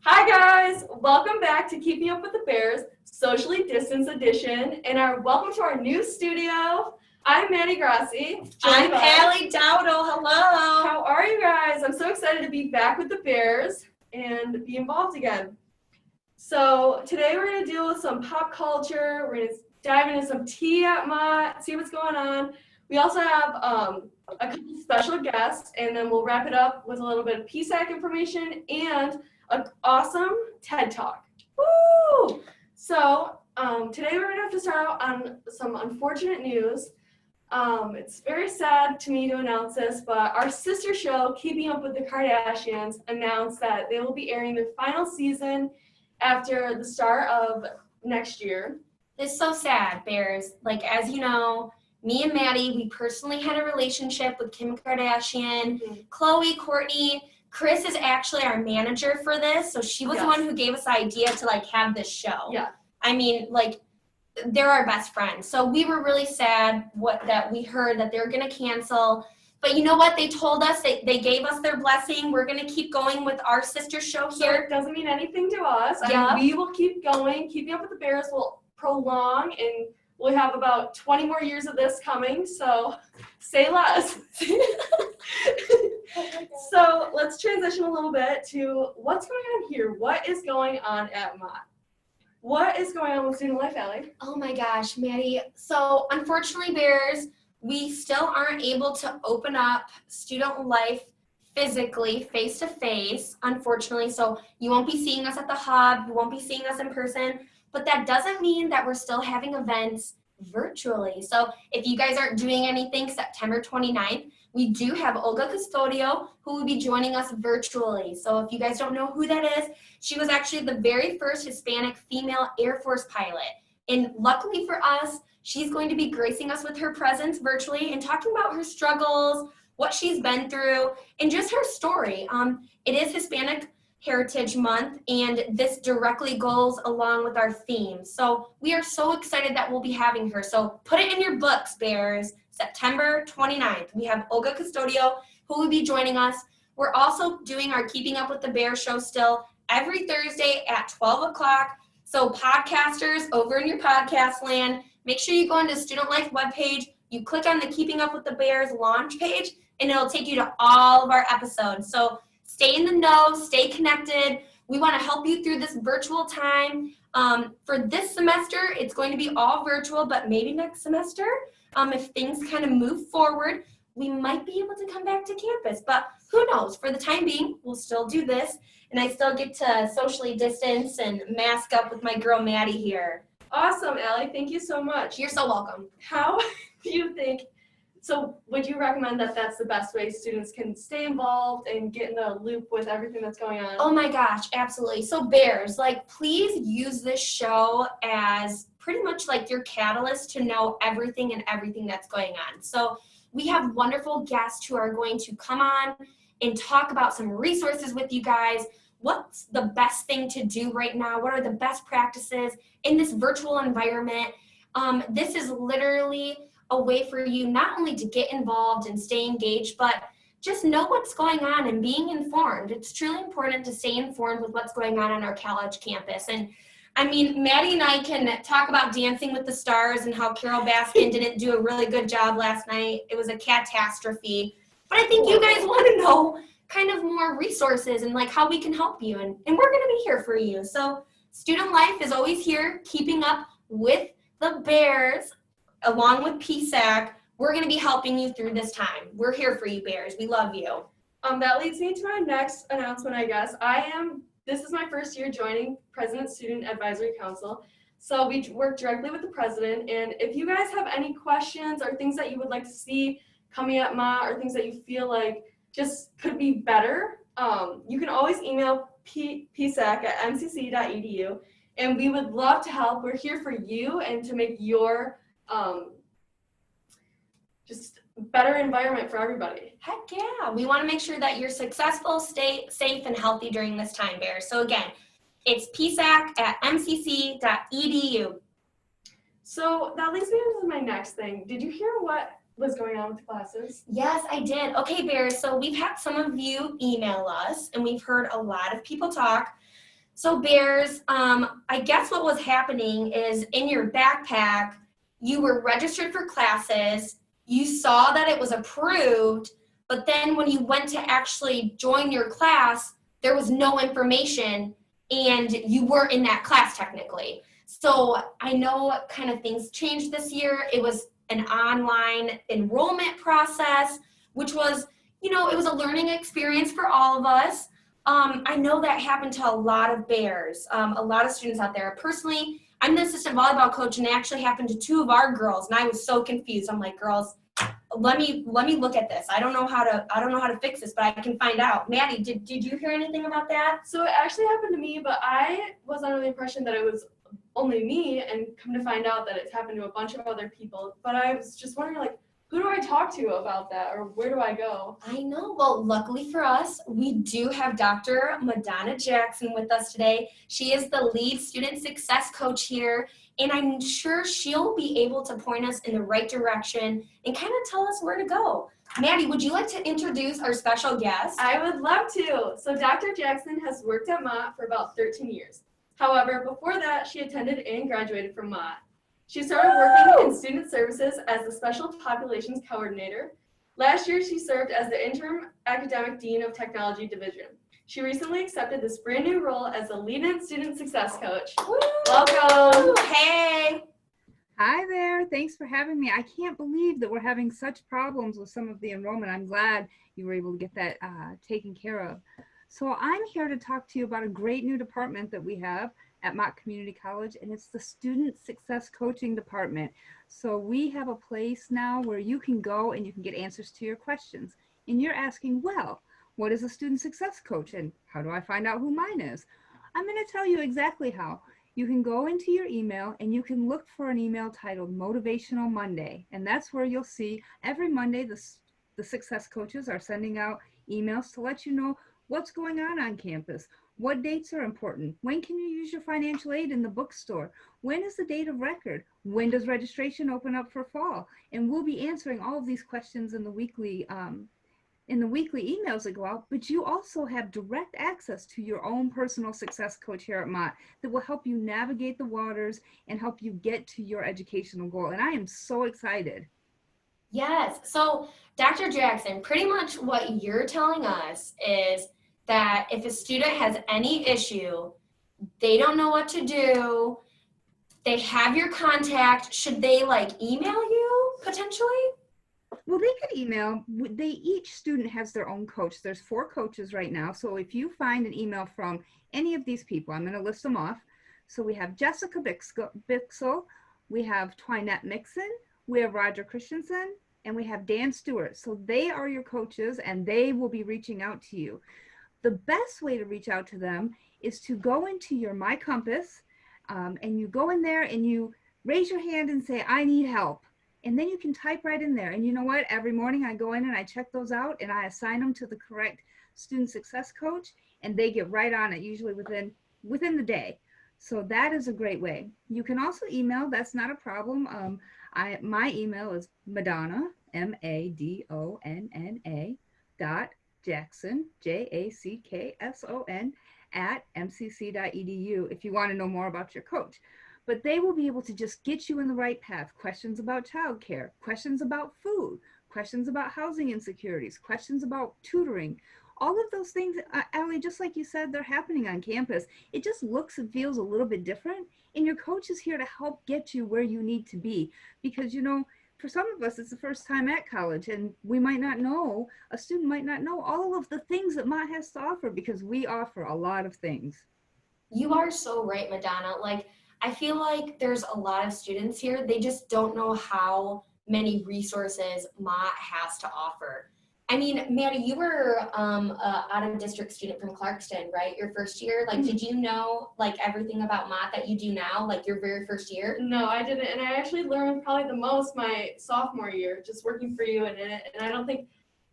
Hi guys, welcome back to Keeping Up with the Bears, socially distanced edition, and welcome to our new studio. I'm Maddie Grassi. I'm Allie Dowdle. Hello. How are you guys? I'm so excited to be back with the Bears and be involved again. So today we're going to deal with some pop culture. We're going to dive into some tea at Mott, see what's going on. We also have a couple special guests, and then we'll wrap it up with a little bit of PSAC information and an awesome TED Talk. Woo! So today we're going to have to start out on some unfortunate news. It's very sad to me to announce this, but our sister show, Keeping Up with the Kardashians, announced that they will be airing their final season after the start of next year. It's so sad, Bears. Like, as you know, me and Maddie, we personally had a relationship with Kim Kardashian, Khloe, Kourtney. Chris is actually our manager for this, so she was the one who gave us the idea to, have this show. Yeah. I mean, they're our best friends. So we were really sad that we heard that they were going to cancel. But you know what? They told us, they gave us their blessing. We're going to keep going with our sister show here. So it doesn't mean anything to us. Yeah. I mean, we will keep going. Keeping Up with the Bears will prolong, and we'll have about 20 more years of this coming, so say less. So let's transition a little bit to what's going on here. What is going on at Mott? What is going on with student life, Allie? Oh my gosh, Maddie. So unfortunately, Bears, we still aren't able to open up student life physically, face-to-face, unfortunately. So you won't be seeing us at the hub. You won't be seeing us in person. But that doesn't mean that we're still having events virtually. So if you guys aren't doing anything September 29th, we do have Olga Custodio who will be joining us virtually. So if you guys don't know who that is, she was actually the very first Hispanic female Air Force pilot. And luckily for us, she's going to be gracing us with her presence virtually and talking about her struggles, what she's been through, and just her story. It is Hispanic Heritage Month, and this directly goes along with our theme. So we are so excited that we'll be having her. So put it in your books, Bears. September 29th, we have Olga Custodio who will be joining us. We're also doing our Keeping Up with the Bears show still every Thursday at 12 o'clock. So podcasters over in your podcast land, make sure you go on to Student Life webpage. You click on the Keeping Up with the Bears launch page, and it'll take you to all of our episodes. So stay in the know, stay connected. We want to help you through this virtual time. For this semester, it's going to be all virtual, but maybe next semester, if things kind of move forward, we might be able to come back to campus. But who knows? For the time being, we'll still do this, and I still get to socially distance and mask up with my girl Maddie here. Awesome, Allie. Thank you so much. You're so welcome. How do you think, so would you recommend that that's the best way students can stay involved and get in the loop with everything that's going on? Oh my gosh, absolutely. So Bears, please use this show as pretty much your catalyst to know everything that's going on. So we have wonderful guests who are going to come on and talk about some resources with you guys. What's the best thing to do right now? What are the best practices in this virtual environment? This is literally a way for you not only to get involved and stay engaged, but just know what's going on and being informed. It's truly important to stay informed with what's going on our college campus. And I mean, Maddie and I can talk about Dancing with the Stars and how Carol Baskin didn't do a really good job last night. It was a catastrophe. But I think you guys want to know kind of more resources and how we can help you. And we're going to be here for you. So Student Life is always here, keeping up with the Bears, along with PSAC. We're going to be helping you through this time. We're here for you, Bears. We love you. That leads me to my next announcement, I guess. This is my first year joining President Student Advisory Council. So we work directly with the president. And if you guys have any questions or things that you would like to see coming at Mott or things that you feel like just could be better, you can always email psac@mcc.edu. And we would love to help. We're here for you and to make your just better environment for everybody. Heck yeah. We want to make sure that you're successful, stay safe, and healthy during this time, Bears. So again, it's psac@mcc.edu. So that leads me to my next thing. Did you hear what was going on with the classes? Yes, I did. Okay, Bears, so we've had some of you email us, and we've heard a lot of people talk. So Bears, I guess what was happening is in your backpack, you were registered for classes, you saw that it was approved, but then when you went to actually join your class, there was no information and you weren't in that class technically. So I know kind of things changed this year. It was an online enrollment process, which was, it was a learning experience for all of us. I know that happened to a lot of Bears, a lot of students out there. Personally, I'm the assistant volleyball coach, and it actually happened to two of our girls, and I was so confused. I'm like, girls, let me look at this. I don't know how to fix this, but I can find out. Maddie, did you hear anything about that? So it actually happened to me, but I was under the impression that it was only me, and come to find out that it's happened to a bunch of other people. But I was just wondering, like, who do I talk to about that, or where do I go? I know. Well, luckily for us, we do have Dr. Madonna Jackson with us today. She is the lead student success coach here, and I'm sure she'll be able to point us in the right direction and kind of tell us where to go. Maddie, would you like to introduce our special guest? I would love to. So Dr. Jackson has worked at Mott for about 13 years. However, before that, she attended and graduated from Mott. She started working in student services as the Special Populations Coordinator. Last year, she served as the Interim Academic Dean of Technology Division. She recently accepted this brand new role as the Lead-In Student Success Coach. Woo! Welcome. Hey. Hi there. Thanks for having me. I can't believe that we're having such problems with some of the enrollment. I'm glad you were able to get that taken care of. So I'm here to talk to you about a great new department that we have at Mott Community College, and it's the Student Success Coaching Department. So we have a place now where you can go and you can get answers to your questions. And you're asking, well, what is a student success coach and how do I find out who mine is? I'm going to tell you exactly how. You can go into your email and you can look for an email titled Motivational Monday. And that's where you'll see every Monday the success coaches are sending out emails to let you know what's going on campus. What dates are important? When can you use your financial aid in the bookstore? When is the date of record? When does registration open up for fall? And we'll be answering all of these questions in the weekly emails that go out, but you also have direct access to your own personal success coach here at Mott that will help you navigate the waters and help you get to your educational goal. And I am so excited. Yes. So, Dr. Jackson, pretty much what you're telling us is that if a student has any issue, they don't know what to do, they have your contact, should they email you potentially? Well, they could email. Each student has their own coach. There's 4 coaches right now. So if you find an email from any of these people, I'm going to list them off. So we have Jessica Bixel, we have Twinette Mixon, we have Roger Christensen, and we have Dan Stewart. So they are your coaches and they will be reaching out to you. The best way to reach out to them is to go into your My Compass and you go in there and you raise your hand and say, I need help. And then you can type right in there. And you know what? Every morning I go in and I check those out and I assign them to the correct student success coach and they get right on it, usually within the day. So that is a great way. You can also email. That's not a problem. My email is Madonna, MADONNA Jackson, JACKSON @mcc.edu if you want to know more about your coach. But they will be able to just get you in the right path. Questions about childcare, questions about food, questions about housing insecurities, questions about tutoring. All of those things, Allie, just like you said, they're happening on campus. It just looks and feels a little bit different. And your coach is here to help get you where you need to be. Because, for some of us, it's the first time at college, and a student might not know all of the things that Mott has to offer because we offer a lot of things. You are so right, Madonna. I feel like there's a lot of students here, they just don't know how many resources Mott has to offer. I mean, Maddie, you were out-of-district student from Clarkston, right? Your first year? Did you know, everything about Mott that you do now, your very first year? No, I didn't. And I actually learned probably the most my sophomore year, just working for you and in it. And I don't think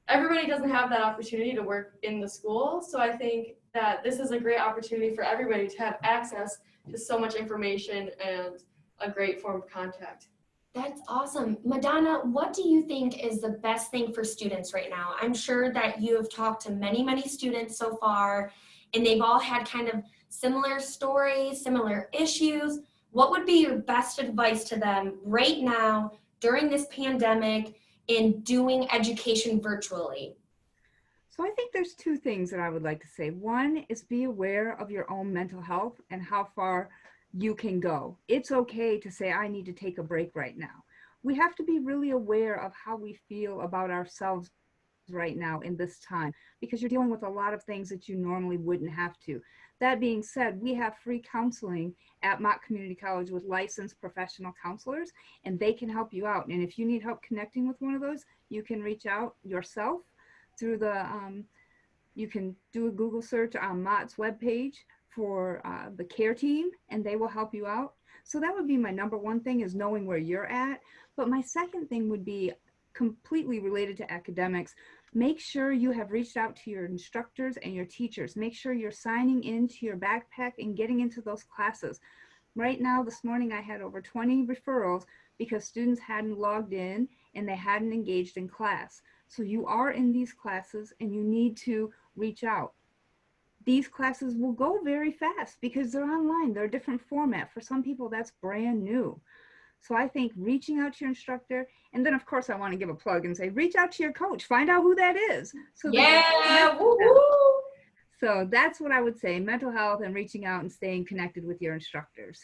everybody doesn't have that opportunity to work in the school. So I think that this is a great opportunity for everybody to have access to so much information and a great form of contact. That's awesome. Madonna, what do you think is the best thing for students right now? I'm sure that you have talked to many, many students so far, and they've all had kind of similar stories, similar issues. What would be your best advice to them right now during this pandemic in doing education virtually? So I think there's two things that I would like to say. One is be aware of your own mental health and how far you can go. It's okay to say, I need to take a break right now. We have to be really aware of how we feel about ourselves right now in this time, because you're dealing with a lot of things that you normally wouldn't have to. That being said, we have free counseling at Mott Community College with licensed professional counselors, and they can help you out. And if you need help connecting with one of those, you can reach out yourself through the, you can do a Google search on Mott's webpage for the care team, and they will help you out. So that would be my number one thing, is knowing where you're at. But my second thing would be completely related to academics. Make sure you have reached out to your instructors and your teachers. Make sure you're signing into your backpack and getting into those classes. Right now, this morning, I had over 20 referrals because students hadn't logged in and they hadn't engaged in class. So you are in these classes and you need to reach out. These classes will go very fast because they're online. They're a different format. For some people, that's brand new. So I think reaching out to your instructor, and then of course I want to give a plug and say, reach out to your coach, find out who that is. So woo-hoo. So that's what I would say, mental health and reaching out and staying connected with your instructors.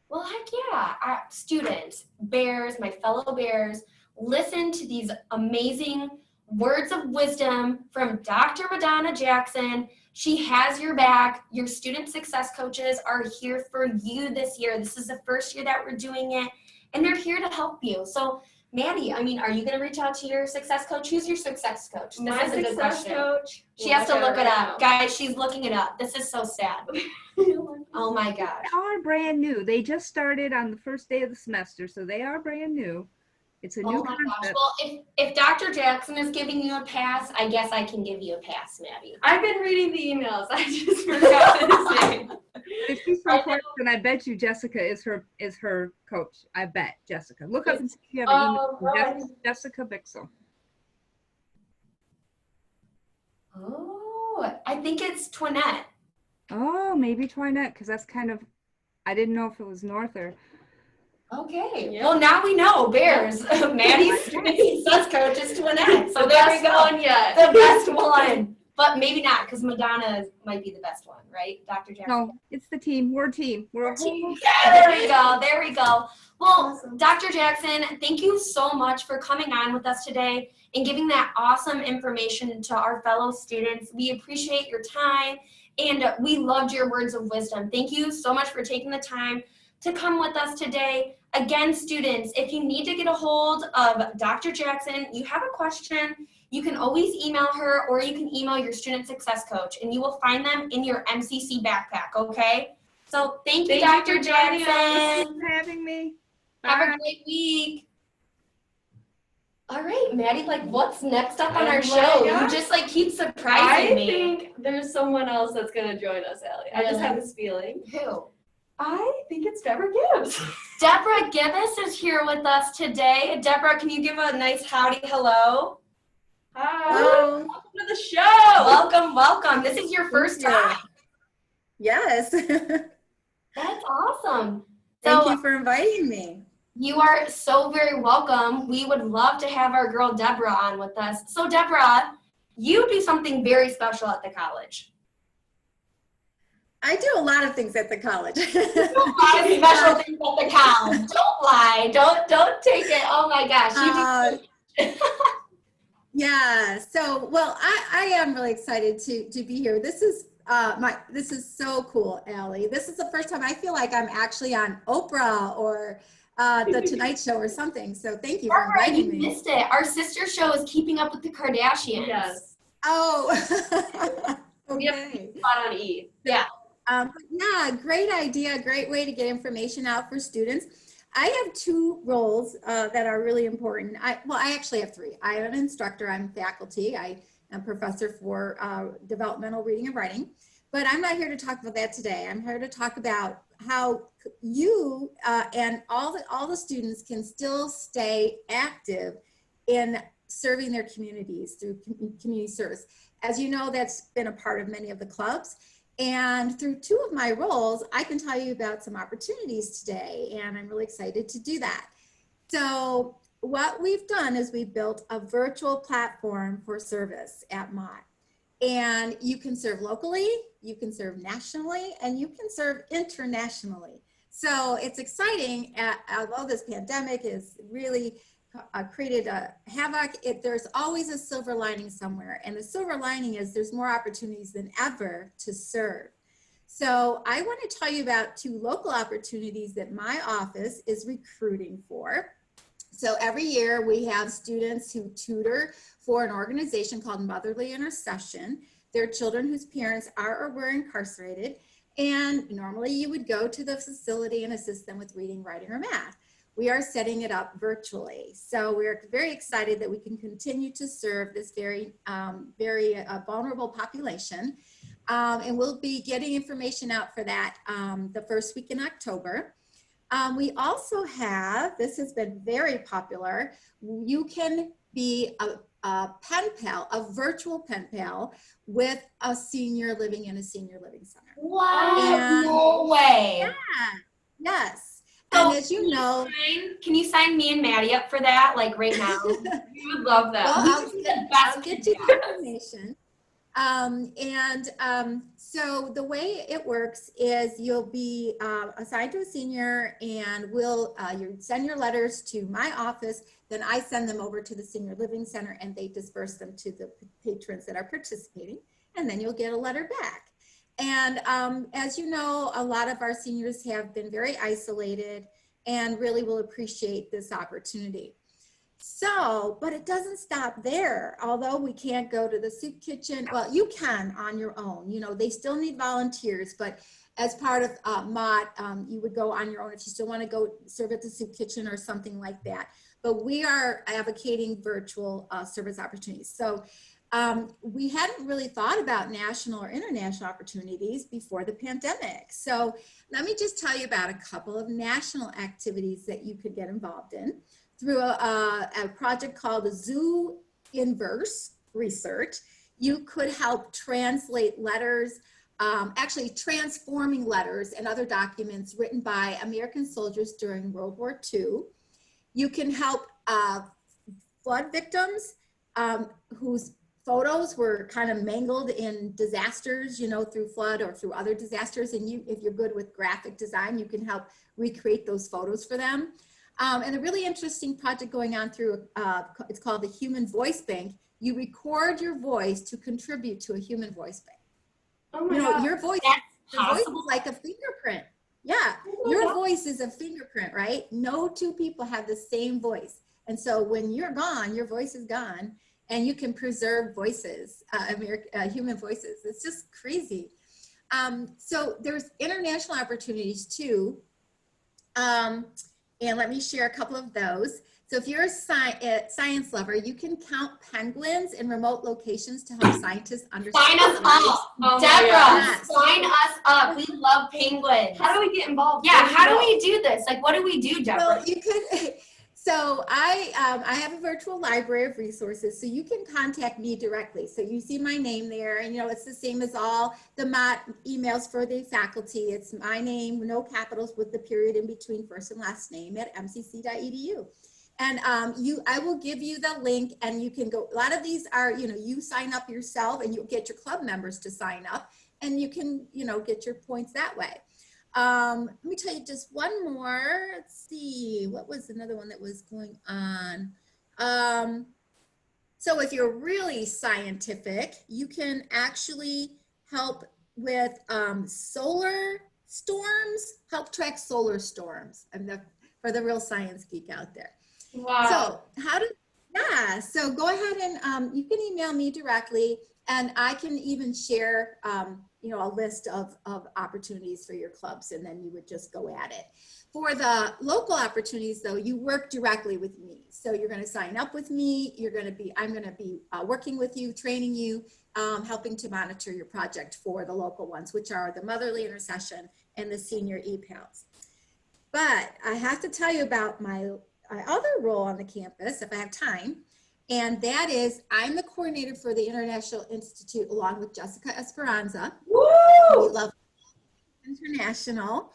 Well, heck yeah. Students, bears, my fellow bears, listen to these amazing words of wisdom from Dr. Madonna Jackson. She has your back. Your student success coaches are here for you this year. This is the first year that we're doing it, and they're here to help you. So, Maddie, I mean, are you going to reach out to your success coach? Who's your success coach? My success coach. She has to look it up. Guys, she's looking it up. This is so sad. Oh my gosh. They are brand new. They just started on the first day of the semester, so they are brand new. It's a new Oh my gosh. concept. Well, if Dr. Jackson is giving you a pass, I guess I can give you a pass, Maddie. I've been reading the emails. I just forgot his name. If she's from Clarkson, I bet you Jessica is her coach. I bet Jessica. Look up and see if you have an email from Jessica Bixel. Oh, I think it's Twinette. Oh, maybe Twinette, because that's kind of, I didn't know if it was North or. Okay. Yeah. Well, now we know. Bears. Maddie's success coach is Twinette. So there we go. One yet. The best one. But maybe not, because Madonna might be the best one, right, Dr. Jackson? No, it's the team. We're a team. We're a whole. Yeah, there we go. There we go. Well, Awesome. Dr. Jackson, thank you so much for coming on with us today and giving that awesome information to our fellow students. We appreciate your time, and we loved your words of wisdom. Thank you so much for taking the time to come with us today. Again, students, if you need to get a hold of Dr. Jackson, you have a question, you can always email her, or you can email your student success coach, and you will find them in your MCC backpack, okay? So thank you, Dr. Jackson. Thanks for having me. Have Bye. a great week. All right, Maddie, like, what's next up on Oh our my show? You gosh. just like keep surprising I me. think there's someone else that's going to join us, Allie. I just have this feeling. Who? I think it's Deborah Gibbs. Deborah Gibbs is here with us today. Deborah, can you give a nice howdy hello? Hi. Hello. Welcome to the show. Welcome, welcome. This is your first Thank you. time. Yes. That's awesome. Thank So you for inviting me. you are so very welcome. We would love to have our girl Deborah on with us. So Deborah, you do something very special at the college. I do a lot of things at the college. A lot of special things at the college. Don't lie. Don't take it. Oh my gosh. You do Yeah. So, well, I am really excited to be here. This is this is so cool, Allie. This is the first time I feel like I'm actually on Oprah or the Tonight Show or something. So thank you for Deborah, you inviting me. missed it. Our sister show is Keeping Up with the Kardashians. Yes. Oh. We have Okay. fun on E. Yeah. But yeah, great idea, great way to get information out for students. I have two roles that are really important. I actually have three. I am an instructor, I'm faculty, I am professor for developmental reading and writing, but I'm not here to talk about that today. I'm here to talk about how you and all the students can still stay active in serving their communities through community service. As you know, that's been a part of many of the clubs. And through two of my roles, I can tell you about some opportunities today, and I'm really excited to do that. So what we've done is we built a virtual platform for service at Mott. And you can serve locally, you can serve nationally, and you can serve internationally. So it's exciting, although this pandemic is really created a havoc, there's always a silver lining somewhere. And the silver lining is there's more opportunities than ever to serve. So I want to tell you about two local opportunities that my office is recruiting for. So every year we have students who tutor for an organization called Motherly Intercession. They're children whose parents are or were incarcerated. And normally you would go to the facility and assist them with reading, writing, or math. We are setting it up virtually. So we're very excited that we can continue to serve this very vulnerable population. And we'll be getting information out for that the first week in October. We also have, this has been very popular, you can be a pen pal, a virtual pen pal with a senior living in a senior living center. Wow, no way. Yeah, yes. So And as you know, can you sign me and Maddie up for that, like right now? We would love that. well, I'll get you the information. So the way it works is you'll be assigned to a senior, and we'll you send your letters to my office, then I send them over to the senior living center and they disperse them to the patrons that are participating, and then you'll get a letter back. And as you know, a lot of our seniors have been very isolated and really will appreciate this opportunity. So, but it doesn't stop there. Although we can't go to the soup kitchen, well, you can on your own. You know, they still need volunteers, but as part of Mott, you would go on your own if you still want to go serve at the soup kitchen or something like that. But we are advocating virtual service opportunities. So we hadn't really thought about national or international opportunities before the pandemic. So let me just tell you about a couple of national activities that you could get involved in through a project called the Zoo Inverse Research. You could help translate letters, actually transforming letters and other documents written by American soldiers during World War II. You can help flood victims whose photos were kind of mangled in disasters, you know, through flood or through other disasters. And you, if you're good with graphic design, you can help recreate those photos for them. And a really interesting project going on through, it's called the Human Voice Bank. You record your voice to contribute to a human voice bank. Oh my You know, God. your voice is like a fingerprint. Yeah, your voice is a fingerprint, right? No two people have the same voice. And so when you're gone, your voice is gone, and you can preserve voices, human voices. It's just crazy. So there's international opportunities too. And let me share a couple of those. So if you're a science lover, you can count penguins in remote locations to help scientists understand. Sign us up. Oh Deborah, yes. sign us up. We love penguins. How do we get involved? Yeah, how do we do this? Like, what do we do, Deborah? Well, you could. So I have a virtual library of resources, so you can contact me directly. So you see my name there, and you know it's the same as all the Mott emails for the faculty. It's my name, no capitals, with the period in between first and last name at mcc.edu. And I will give you the link, and you can go. A lot of these are, you know, you sign up yourself, and you'll get your club members to sign up, and you can, you know, get your points that way. Let me tell you just one more. Let's see, what was another one that was going on? So if you're really scientific, you can actually help with solar storms, help track solar storms. For the real science geek out there. Wow. So so go ahead and you can email me directly, and I can even share you know, a list of opportunities for your clubs, and then you would just go at it. For the local opportunities though, you work directly with me. So you're going to sign up with me. I'm going to be working with you, training you, helping to monitor your project for the local ones, which are the Motherly Intercession and the Senior ePals. But I have to tell you about my other role on the campus, if I have time. And that is, I'm the coordinator for the International Institute along with Jessica Esperanza. Woo! We love International.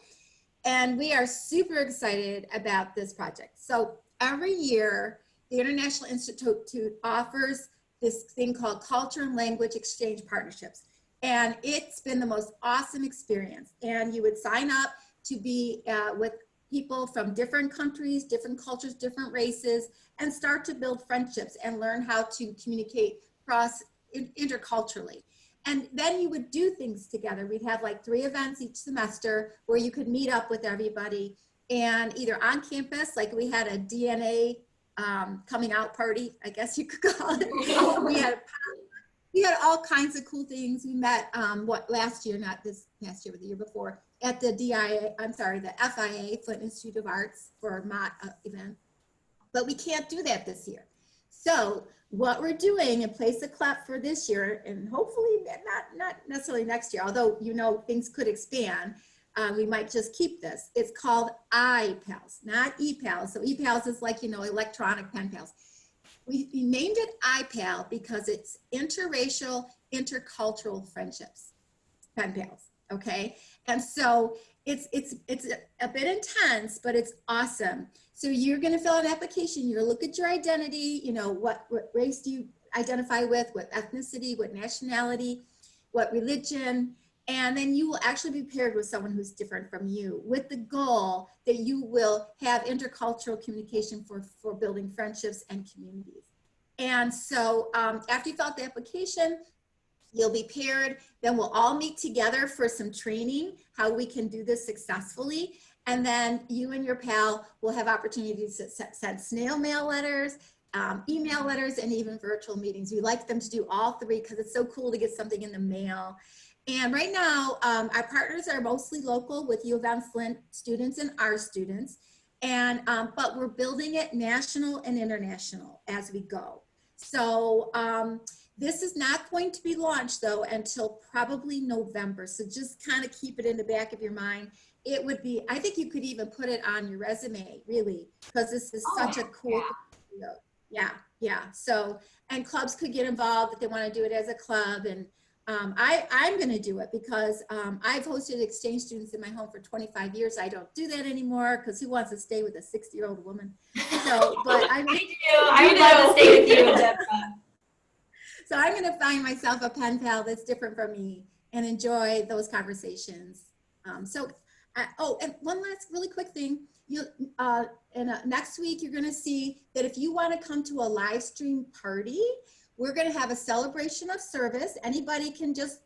And we are super excited about this project. So every year, the International Institute offers this thing called Culture and Language Exchange Partnerships. And it's been the most awesome experience. And you would sign up to be with people from different countries, different cultures, different races, and start to build friendships and learn how to communicate interculturally. And then you would do things together. We'd have like 3 events each semester where you could meet up with everybody, and either on campus, like we had a DNA coming out party, I guess you could call it. We had all kinds of cool things. We met last year, not this past year, but the year before, at the the FIA, Flint Institute of Arts, for Mott event. But we can't do that this year. So what we're doing, in place of CLEP for this year, and hopefully not necessarily next year, although things could expand, we might just keep this. It's called iPals, not ePals. So ePals is like, electronic pen pals. We named it iPal because it's interracial, intercultural friendships, pen pals, okay? And so it's a bit intense, but it's awesome. So you're gonna fill out an application, you're gonna look at your identity, what race do you identify with, what ethnicity, what nationality, what religion, and then you will actually be paired with someone who's different from you, with the goal that you will have intercultural communication for building friendships and communities. And so after you fill out the application, you'll be paired, then we'll all meet together for some training, how we can do this successfully. And then you and your pal will have opportunities to send snail mail letters, email letters, and even virtual meetings. We like them to do all 3 because it's so cool to get something in the mail. And right now, our partners are mostly local with U of M Flint students and our students. And, but we're building it national and international as we go. So this is not going to be launched though until probably November. So just kind of keep it in the back of your mind. It would be, I think you could even put it on your resume, really, because this is such a cool thing. Yeah. So, and clubs could get involved if they want to do it as a club. And I'm going to do it because I've hosted exchange students in my home for 25 years. I don't do that anymore because who wants to stay with a 60-year-old woman? So, but I do. I would love to stay with you, Deborah. So I'm going to find myself a pen pal that's different from me and enjoy those conversations. And one last really quick thing. Next week, you're going to see that if you want to come to a live stream party, we're going to have a celebration of service. Anybody can just,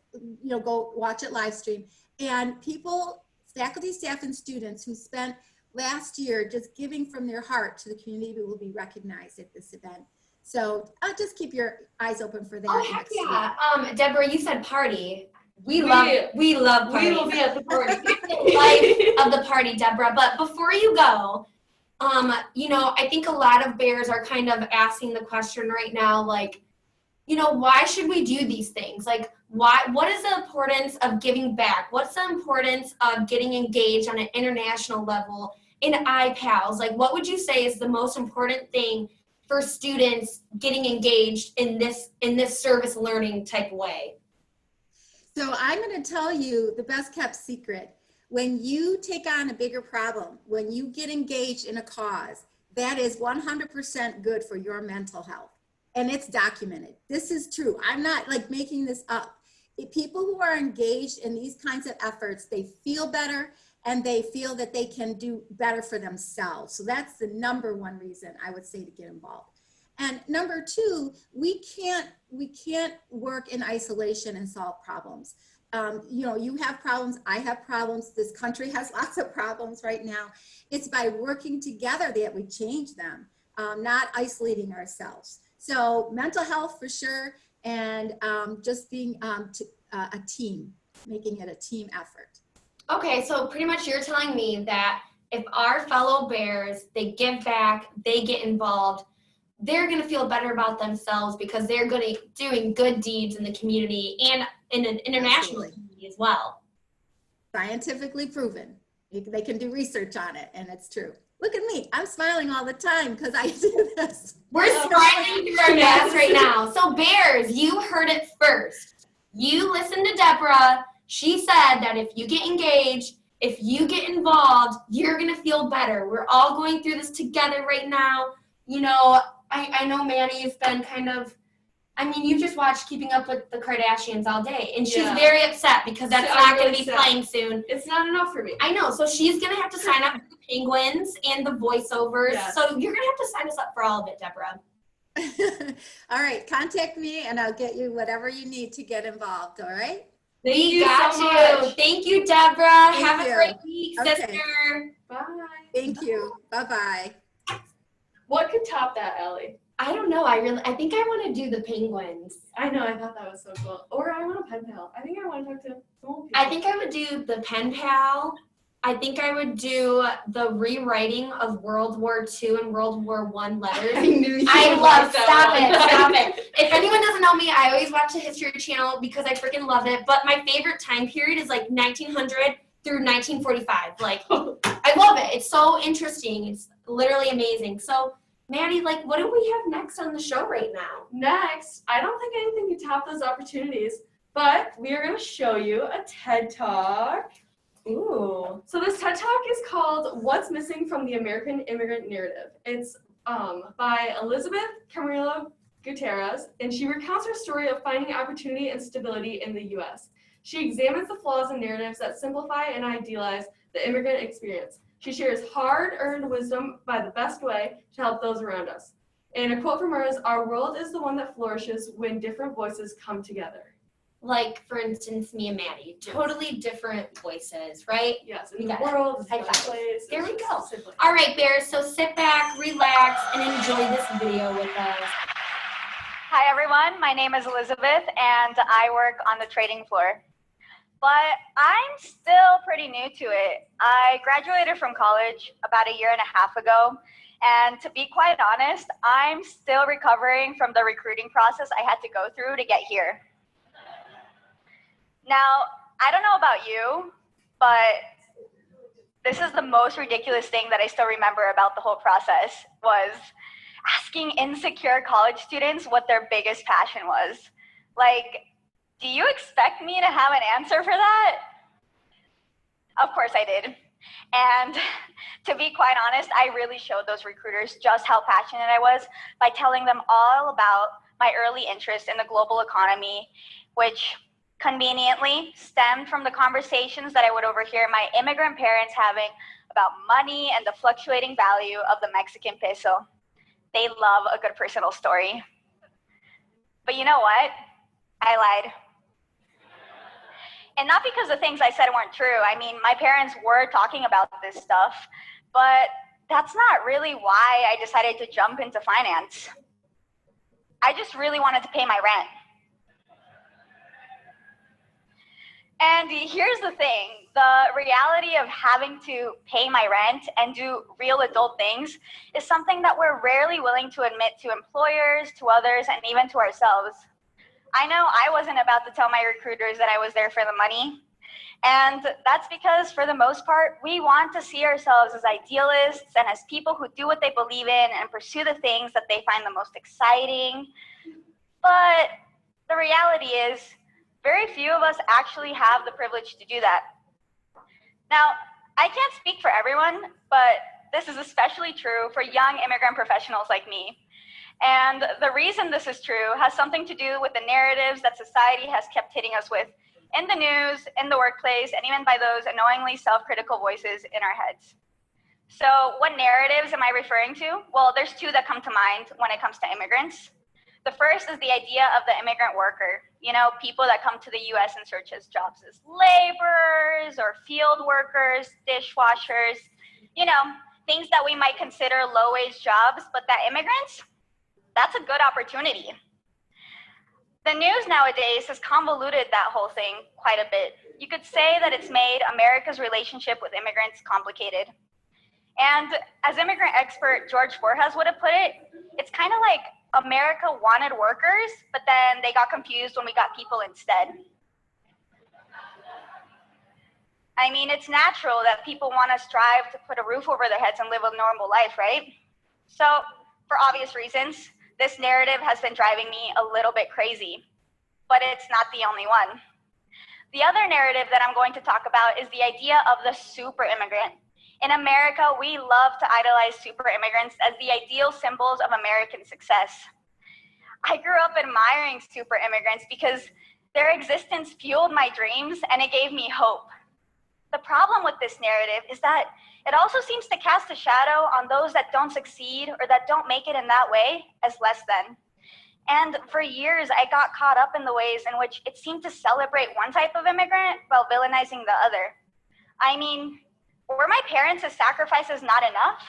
go watch it live stream. And people, faculty, staff, and students who spent last year just giving from their heart to the community will be recognized at this event. So just keep your eyes open for that. Oh, heck yeah. Deborah, you said party. We love parties. We will be at the party. Life of the party, Deborah. But before you go, I think a lot of bears are kind of asking the question right now, like, why should we do these things? Like, what is the importance of giving back? What's the importance of getting engaged on an international level in iPals? Like, what would you say is the most important thing for students getting engaged in this service learning type way? So I'm going to tell you the best kept secret. When you take on a bigger problem, when you get engaged in a cause, that is 100% good for your mental health. And it's documented. This is true. I'm not like making this up. People who are engaged in these kinds of efforts, they feel better and they feel that they can do better for themselves. So that's the number 1 reason I would say to get involved. And number 2, we can't work in isolation and solve problems. You have problems, I have problems, this country has lots of problems right now. It's by working together that we change them, not isolating ourselves. So mental health for sure, and just being a team, making it a team effort. Okay, so pretty much you're telling me that if our fellow bears, they give back, they get involved, they're going to feel better about themselves because they're doing good deeds in the community and in an international community as well. Scientifically proven. They can do research on it, and it's true. Look at me. I'm smiling all the time because I do this. We're smiling through our masks right now. So Bears, you heard it first. You listened to Deborah. She said that if you get engaged, if you get involved, you're going to feel better. We're all going through this together right now. You know, I know Maddie's been kind of, I mean, you just watched Keeping Up with the Kardashians all day, and she's very upset because that's not going to be playing soon. It's not enough for me. I know, so she's going to have to sign up for the Penguins and the voiceovers. Yes. So you're going to have to sign us up for all of it, Deborah. All right, contact me and I'll get you whatever you need to get involved, all right? Thank you got so you. much. Thank you, Deborah. Have a great week, Okay. sister. Bye. Thank you. Bye-bye. What could top that, Ellie? I don't know. I think I want to do the Penguins. I know, I thought that was so cool. Or I want a pen pal. I think I want to talk to some old people. I think I would do the pen pal. I think I would do the rewriting of World War II and World War I letters. I knew you I would love, like that stop one. it. If anyone doesn't know me, I always watch the History Channel because I freaking love it. But my favorite time period is like 1900 through 1945. Like, I love it. It's so interesting. It's literally amazing. So, Maddie, like, what do we have next on the show right now? Next, I don't think anything can top those opportunities, but we are going to show you a TED Talk. Ooh. So this TED Talk is called What's Missing from the American Immigrant Narrative. It's by Elizabeth Camarillo Gutierrez, and she recounts her story of finding opportunity and stability in the U.S. She examines the flaws in narratives that simplify and idealize the immigrant experience. She shares hard-earned wisdom by the best way to help those around us. And a quote from her is, "Our world is the one that flourishes when different voices come together." Like, for instance, me and Maddie. Totally different voices, right? Yes, You in the got it. world, it's High one five. place. There it's we just go. simply- All right, Bears, so sit back, relax, and enjoy this video with us. Hi everyone, my name is Elizabeth and I work on the trading floor. But I'm still pretty new to it. I graduated from college about a year and a half ago, and to be quite honest, I'm still recovering from the recruiting process I had to go through to get here. Now, I don't know about you, but this is the most ridiculous thing that I still remember about the whole process was asking insecure college students what their biggest passion was. Like, do you expect me to have an answer for that? Of course I did. And to be quite honest, I really showed those recruiters just how passionate I was by telling them all about my early interest in the global economy, which conveniently stemmed from the conversations that I would overhear my immigrant parents having about money and the fluctuating value of the Mexican peso. They love a good personal story. But you know what? I lied. And not because the things I said weren't true. I mean, my parents were talking about this stuff, but that's not really why I decided to jump into finance. I just really wanted to pay my rent. And here's the thing, the reality of having to pay my rent and do real adult things is something that we're rarely willing to admit to employers, to others, and even to ourselves. I know I wasn't about to tell my recruiters that I was there for the money. And that's because, for the most part, we want to see ourselves as idealists and as people who do what they believe in and pursue the things that they find the most exciting. But the reality is, very few of us actually have the privilege to do that. Now, I can't speak for everyone, but this is especially true for young immigrant professionals like me. And the reason this is true has something to do with the narratives that society has kept hitting us with in the news, in the workplace, and even by those annoyingly self-critical voices in our heads. So what narratives am I referring to? Well, there's two that come to mind when it comes to immigrants. The first is the idea of the immigrant worker. You know, people that come to the US in search of jobs as laborers or field workers, dishwashers, you know, things that we might consider low-wage jobs, but that immigrants, that's a good opportunity. The news nowadays has convoluted that whole thing quite a bit. You could say that it's made America's relationship with immigrants complicated. And as immigrant expert George Forjas would have put it, it's kind of like America wanted workers, but then they got confused when we got people instead. I mean, it's natural that people want to strive to put a roof over their heads and live a normal life, right? So, for obvious reasons, this narrative has been driving me a little bit crazy, but it's not the only one. The other narrative that I'm going to talk about is the idea of the super immigrant. In America, we love to idolize super immigrants as the ideal symbols of American success. I grew up admiring super immigrants because their existence fueled my dreams and it gave me hope. The problem with this narrative is that it also seems to cast a shadow on those that don't succeed or that don't make it in that way as less than. And for years, I got caught up in the ways in which it seemed to celebrate one type of immigrant while villainizing the other. I mean, were my parents' sacrifices not enough?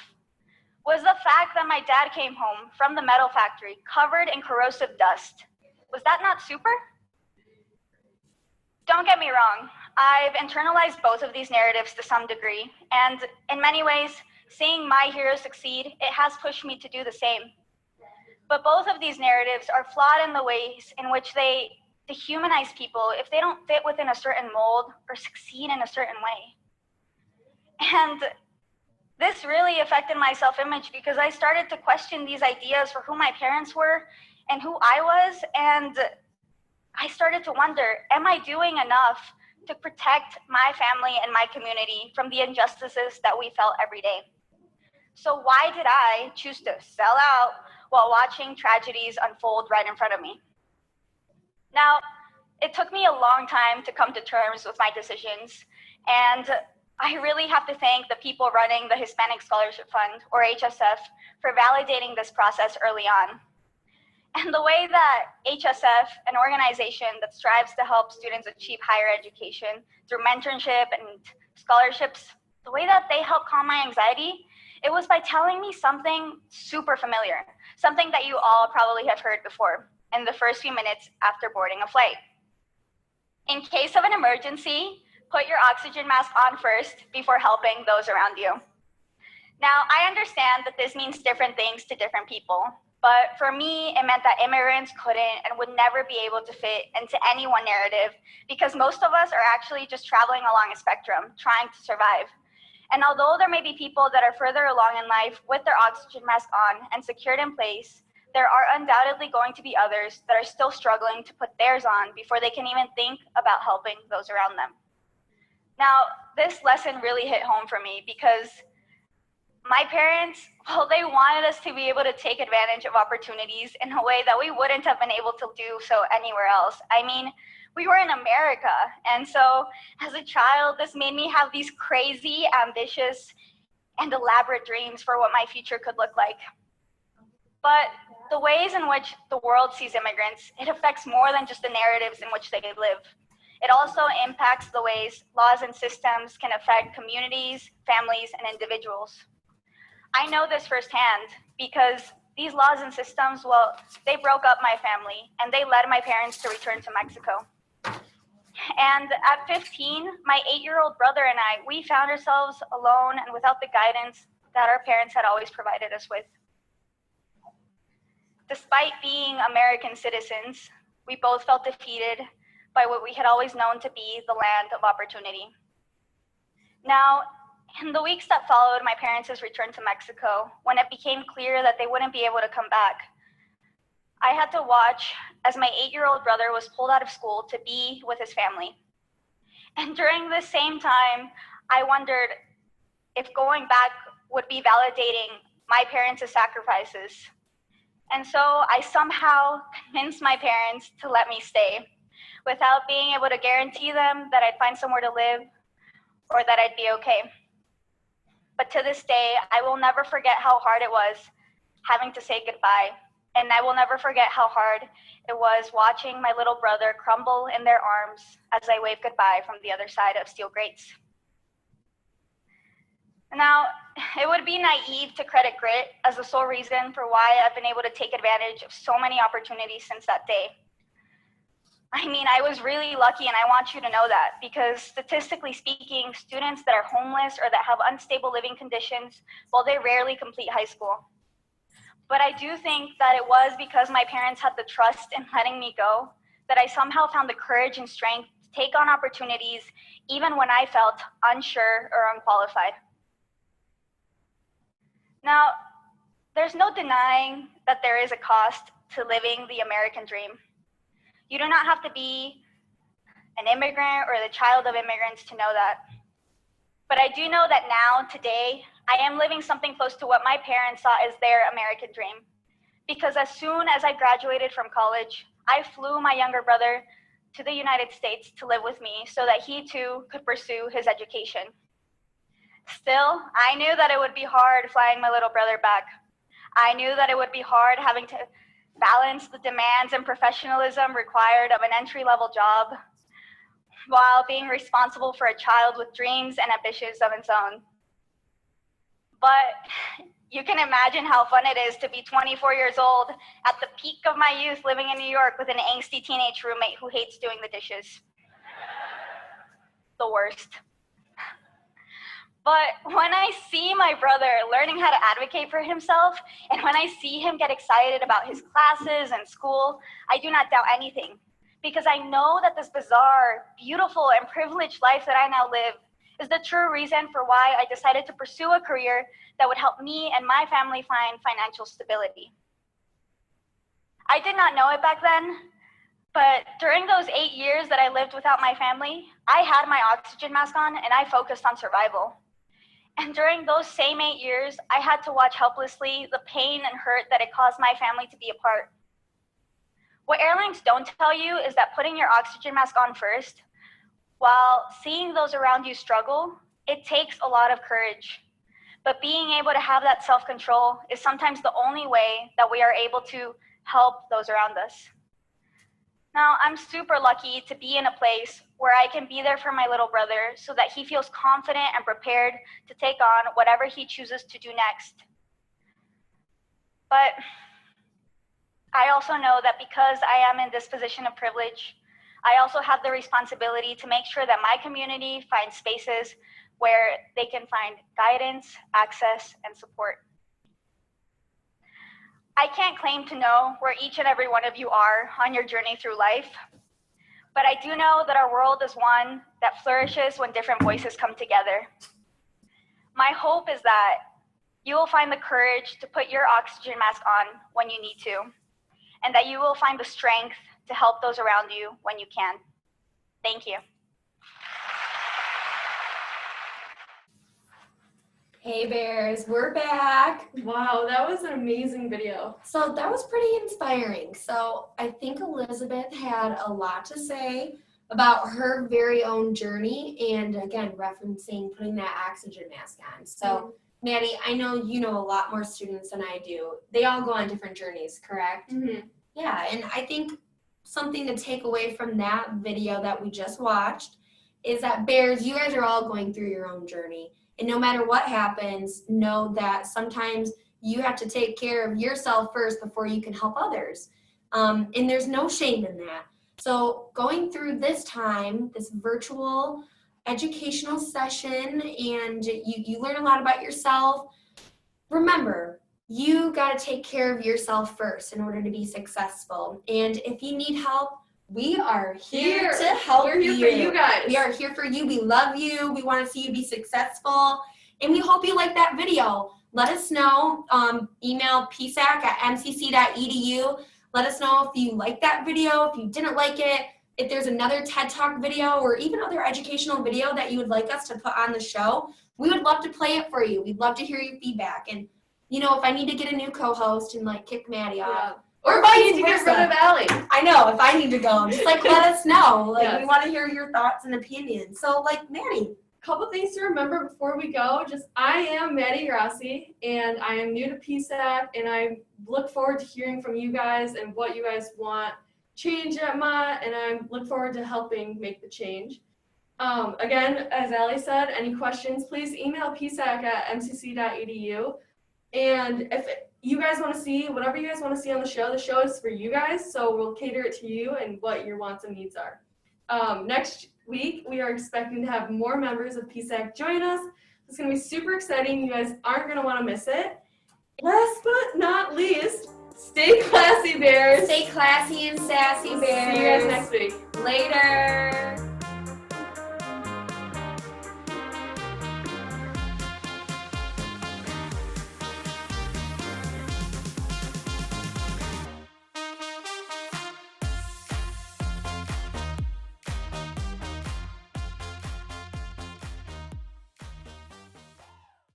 Was the fact that my dad came home from the metal factory covered in corrosive dust, was that not super? Don't get me wrong, I've internalized both of these narratives to some degree, and in many ways, seeing my heroes succeed, it has pushed me to do the same. But both of these narratives are flawed in the ways in which they dehumanize people if they don't fit within a certain mold or succeed in a certain way. And this really affected my self-image because I started to question these ideas for who my parents were and who I was, and I started to wonder, am I doing enough to protect my family and my community from the injustices that we felt every day? So why did I choose to sell out while watching tragedies unfold right in front of me? Now, it took me a long time to come to terms with my decisions, and I really have to thank the people running the Hispanic Scholarship Fund, or HSF, for validating this process early on. And the way that HSF, an organization that strives to help students achieve higher education through mentorship and scholarships, the way that they help calm my anxiety, it was by telling me something super familiar, something that you all probably have heard before in the first few minutes after boarding a flight. In case of an emergency, put your oxygen mask on first before helping those around you. Now, I understand that this means different things to different people, but for me, it meant that immigrants couldn't and would never be able to fit into any one narrative because most of us are actually just traveling along a spectrum, trying to survive. And although there may be people that are further along in life with their oxygen mask on and secured in place, there are undoubtedly going to be others that are still struggling to put theirs on before they can even think about helping those around them. Now, this lesson really hit home for me because my parents, well, they wanted us to be able to take advantage of opportunities in a way that we wouldn't have been able to do so anywhere else. I mean, we were in America, and so as a child, this made me have these crazy, ambitious, and elaborate dreams for what my future could look like. But the ways in which the world sees immigrants, it affects more than just the narratives in which they live. It also impacts the ways laws and systems can affect communities, families, and individuals. I know this firsthand because these laws and systems, well, they broke up my family and they led my parents to return to Mexico. And at 15, my 8-year-old brother and I, we found ourselves alone and without the guidance that our parents had always provided us with. Despite being American citizens, we both felt defeated by what we had always known to be the land of opportunity. Now, in the weeks that followed my parents' return to Mexico, when it became clear that they wouldn't be able to come back, I had to watch as my 8-year-old brother was pulled out of school to be with his family. And during this same time, I wondered if going back would be validating my parents' sacrifices. And so I somehow convinced my parents to let me stay without being able to guarantee them that I'd find somewhere to live or that I'd be okay. But to this day, I will never forget how hard it was having to say goodbye. And I will never forget how hard it was watching my little brother crumble in their arms as I waved goodbye from the other side of steel grates. Now, it would be naive to credit grit as the sole reason for why I've been able to take advantage of so many opportunities since that day. I mean, I was really lucky, and I want you to know that, because statistically speaking, students that are homeless or that have unstable living conditions, well, they rarely complete high school. But I do think that it was because my parents had the trust in letting me go that I somehow found the courage and strength to take on opportunities even when I felt unsure or unqualified. Now, there's no denying that there is a cost to living the American dream. You do not have to be an immigrant or the child of immigrants to know that. But I do know that now, today, I am living something close to what my parents saw as their American dream. Because as soon as I graduated from college, I flew my younger brother to the United States to live with me so that he too could pursue his education. Still, I knew that it would be hard flying my little brother back. I knew that it would be hard having to balance the demands and professionalism required of an entry-level job while being responsible for a child with dreams and ambitions of its own. But you can imagine how fun it is to be 24 years old at the peak of my youth living in New York with an angsty teenage roommate who hates doing the dishes. The worst. But when I see my brother learning how to advocate for himself, and when I see him get excited about his classes and school, I do not doubt anything. Because I know that this bizarre, beautiful, and privileged life that I now live is the true reason for why I decided to pursue a career that would help me and my family find financial stability. I did not know it back then, but during those 8 years that I lived without my family, I had my oxygen mask on and I focused on survival. And during those same 8 years, I had to watch helplessly the pain and hurt that it caused my family to be apart. What airlines don't tell you is that putting your oxygen mask on first, while seeing those around you struggle, it takes a lot of courage. But being able to have that self-control is sometimes the only way that we are able to help those around us. Now, I'm super lucky to be in a place where I can be there for my little brother so that he feels confident and prepared to take on whatever he chooses to do next. But I also know that because I am in this position of privilege, I also have the responsibility to make sure that my community finds spaces where they can find guidance, access, and support. I can't claim to know where each and every one of you are on your journey through life, but I do know that our world is one that flourishes when different voices come together. My hope is that you will find the courage to put your oxygen mask on when you need to, and that you will find the strength to help those around you when you can. Thank you. Hey Bears, we're back. Wow, that was an amazing video. So that was pretty inspiring. So I think Elizabeth had a lot to say about her very own journey and again, referencing putting that oxygen mask on. So Maddie, I know you know a lot more students than I do. They all go on different journeys, correct? Mm-hmm. Yeah, and I think something to take away from that video that we just watched is that Bears, you guys are all going through your own journey. And no matter what happens, know that sometimes you have to take care of yourself first before you can help others. And there's no shame in that. So going through this time, this virtual educational session, and you learn a lot about yourself, remember, you got to take care of yourself first in order to be successful. And if you need help, we are here to help you. We're here for you guys. We are here for you. We love you. We want to see you be successful. And we hope you like that video. Let us know. Email psac@mcc.edu. Let us know if you like that video, if you didn't like it, if there's another TED Talk video or even other educational video that you would like us to put on the show. We would love to play it for you. We'd love to hear your feedback. And, you know, if I need to get a new co-host and, like, kick Maddie off. Or if I need to get rid of Allie. I know, if I need to go, just like let us know. Like Yes. we want to hear your thoughts and opinions. So like Maddie. Couple things to remember before we go. Just I am Maddie Grassi and I am new to PSAC and I look forward to hearing from you guys and what you guys want change at Mott, and I look forward to helping make the change. Again, as Allie said, any questions, please email psac@mcc.edu. And if you guys want to see whatever you guys want to see on the show is for you guys, so we'll cater it to you and what your wants and needs are. Next week, we are expecting to have more members of PSAC join us. It's going to be super exciting. You guys aren't going to want to miss it. Last but not least, stay classy, Bears. Stay classy and sassy, Bears. See you guys next week. Later.